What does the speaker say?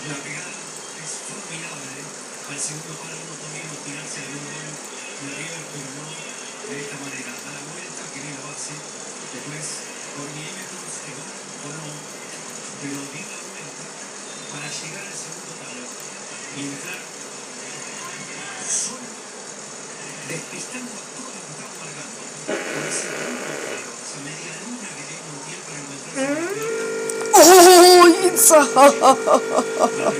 La pegada es formidable. Al segundo palo uno también tirarse de un gol de River, pero no de esta manera. A la vuelta, que viene la base. Después, por milímetros, o no, pero dio la vuelta para llegar al segundo palo. Y entrar solo, despistando a todo lo que estaba marcando. Con ese punto, esa media luna que tiene un tiempo para encontrarse con la pelota. ¡Oh, Itza! La